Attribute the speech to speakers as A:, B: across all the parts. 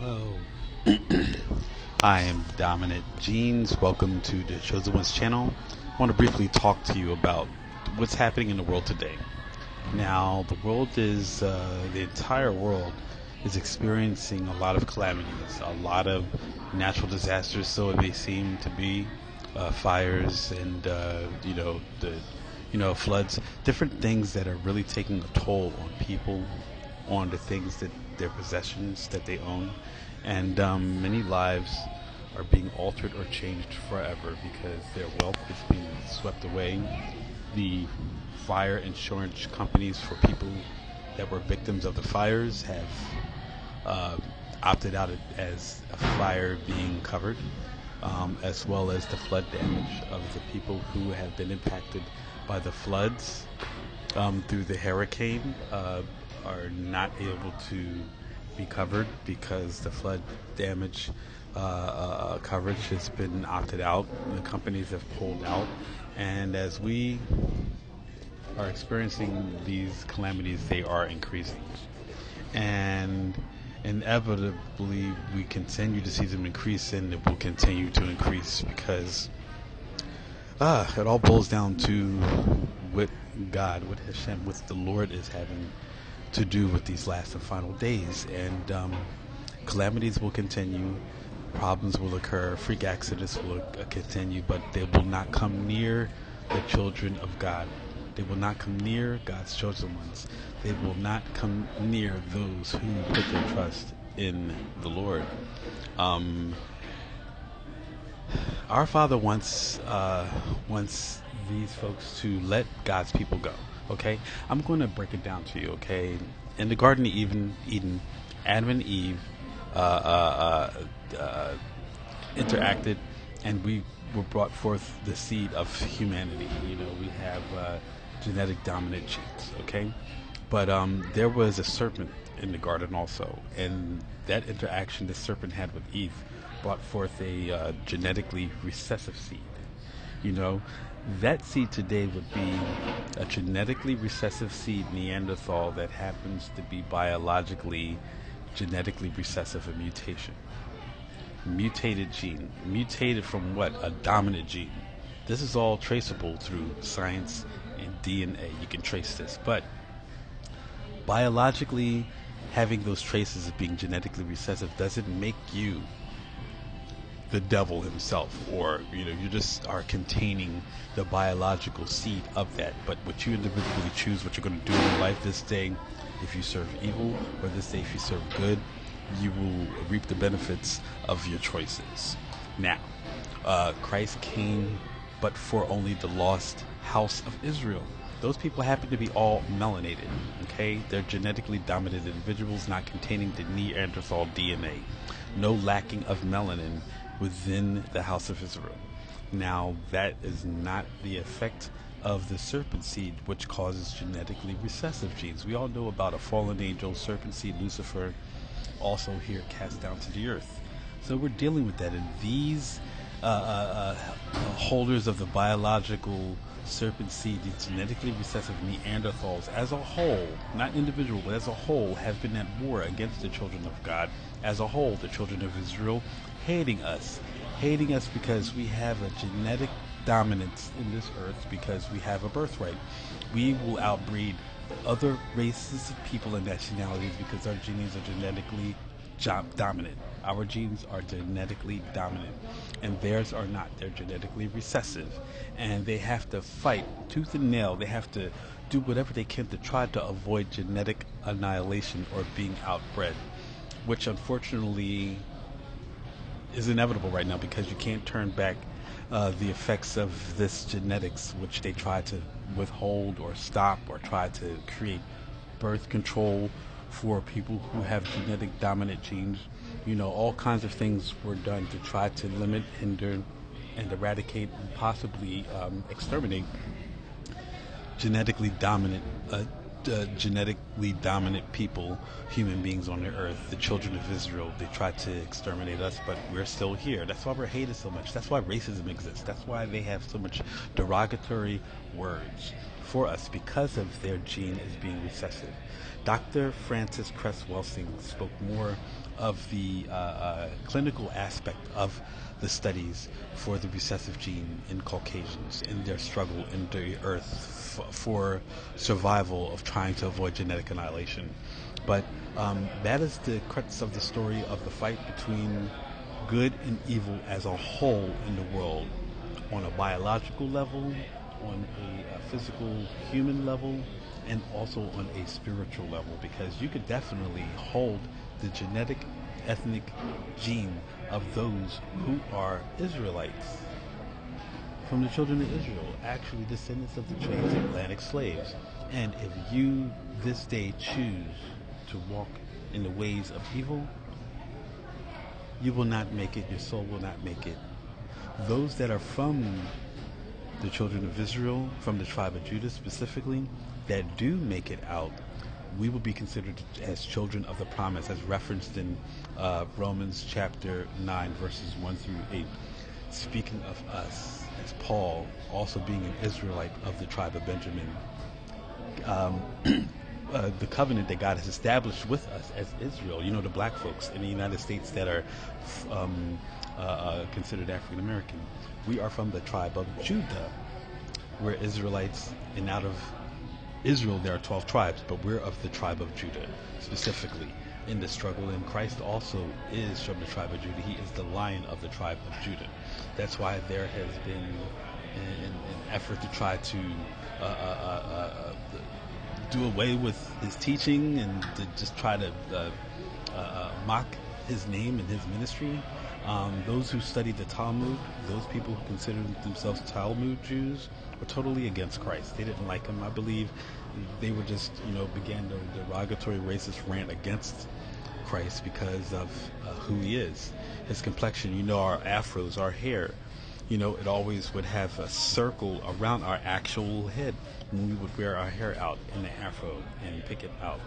A: Hello. I am Dominant Jeans. Welcome to the Chosen Ones channel. I want to briefly talk to you about what's happening in the world today. Now, the entire world is experiencing a lot of calamities, a lot of natural disasters, so it may seem to be, fires and, floods, different things that are really taking a toll on people, on the things that their possessions that they own, and many lives are being altered or changed forever because their wealth is being swept away. The fire insurance companies for people that were victims of the fires have opted out as a fire being covered, as well as the flood damage of the people who have been impacted by the floods through the hurricane are not able to be covered because the flood damage coverage has been opted out. The companies have pulled out, and as we are experiencing these calamities, they are increasing, and inevitably we continue to see them increase, and it will continue to increase because it all boils down to what God, what Hashem, what the Lord is having to do with these last and final days. And calamities will continue, problems will occur, freak accidents will continue, but they will not come near the children of God. They will not come near God's chosen ones. They will not come near those who put their trust in the Lord. Our Father wants these folks to let God's people go. Okay, I'm going to break it down to you. Okay, in the Garden of Eden, Adam and Eve interacted, and we were brought forth the seed of humanity. You know, we have genetic dominant genes. Okay, but there was a serpent in the garden also, and that interaction the serpent had with Eve brought forth a genetically recessive seed. You know, that seed today would be a genetically recessive seed Neanderthal that happens to be biologically, genetically recessive of mutation. Mutated gene. Mutated from what? A dominant gene. This is all traceable through science and DNA. You can trace this. But biologically, having those traces of being genetically recessive doesn't make you the devil himself, or you just are containing the biological seed of that. But what you individually choose, what you're going to do in your life this day, if you serve evil, or this day if you serve good, you will reap the benefits of your choices. Now, Christ came but for only the lost house of Israel. Those people happen to be all melanated. Okay, they're genetically dominant individuals not containing the Neanderthal DNA. No lacking of melanin within the house of Israel. Now, that is not the effect of the serpent seed, which causes genetically recessive genes. We all know about a fallen angel, serpent seed, Lucifer, also here cast down to the earth. So we're dealing with that, and these holders of the biological serpent seed, these genetically recessive Neanderthals, as a whole, not individual, but as a whole, have been at war against the children of God. As a whole, the children of Israel, hating us because we have a genetic dominance in this earth, because we have a birthright. We will outbreed other races of people and nationalities because our genes are genetically dominant. Our genes are genetically dominant, and theirs are not. They're genetically recessive, and they have to fight tooth and nail. They have to do whatever they can to try to avoid genetic annihilation or being outbred, which unfortunately is inevitable right now, because you can't turn back the effects of this genetics, which they try to withhold or stop, or try to create birth control for people who have genetic dominant genes. All kinds of things were done to try to limit, hinder, and eradicate, and possibly exterminate genetically dominant people, human beings on the earth, the children of Israel. They tried to exterminate us, but we're still here. That's why we're hated so much. That's why racism exists. That's why they have so much derogatory words for us because of their gene as being recessive. Dr. Francis Cress Welsing spoke more of the clinical aspect of the studies for the recessive gene in Caucasians in their struggle in the earth for survival of trying to avoid genetic annihilation. But that is the crux of the story of the fight between good and evil as a whole in the world, on a biological level, on a physical human level, and also on a spiritual level, because you could definitely hold the genetic ethnic gene of those who are Israelites from the children of Israel, actually descendants of the transatlantic slaves. And if you this day choose to walk in the ways of evil, you will not make it, your soul will not make it. Those that are from the children of Israel, from the tribe of Judah specifically, that do make it out, we will be considered as children of the promise, as referenced in Romans chapter 9, verses 1 through 8. Speaking of us, as Paul, also being an Israelite of the tribe of Benjamin, the covenant that God has established with us as Israel, the black folks in the United States that are considered African American, we are from the tribe of Judah. We're Israelites, and out of Israel there are 12 tribes, but we're of the tribe of Judah specifically in the struggle. And Christ also is from the tribe of Judah. He is the Lion of the tribe of Judah. That's why there has been an effort to try to do away with his teaching and to just try to mock his name and his ministry. Those who studied the Talmud, those people who considered themselves Talmud Jews, were totally against Christ. They didn't like him. I believe they were just, began the derogatory racist rant against Christ because of who he is. His complexion, our afros, our hair, it always would have a circle around our actual head when we would wear our hair out in the afro and pick it out.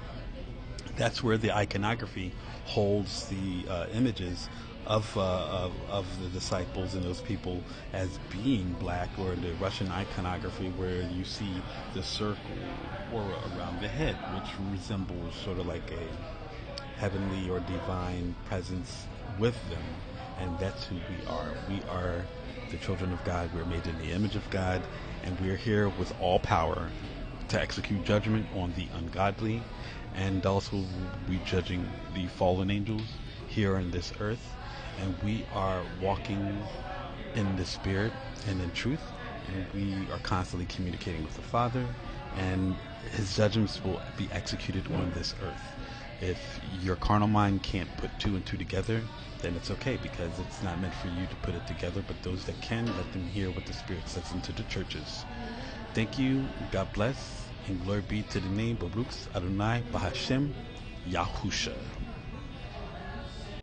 A: That's where the iconography holds the images of the disciples and those people as being black, or the Russian iconography where you see the circle aura around the head, which resembles sort of like a heavenly or divine presence with them. And that's who we are. We are the children of God. We're made in the image of God, and we're here with all power to execute judgment on the ungodly, and also be judging the fallen angels here on this earth. And we are walking in the Spirit and in truth, and we are constantly communicating with the Father, and his judgments will be executed on this earth. If your carnal mind can't put two and two together, then it's okay, because it's not meant for you to put it together, but those that can, let them hear what the Spirit says into the churches. Thank you, God bless, and glory be to the name Baruch Adonai Bahashem Yahusha.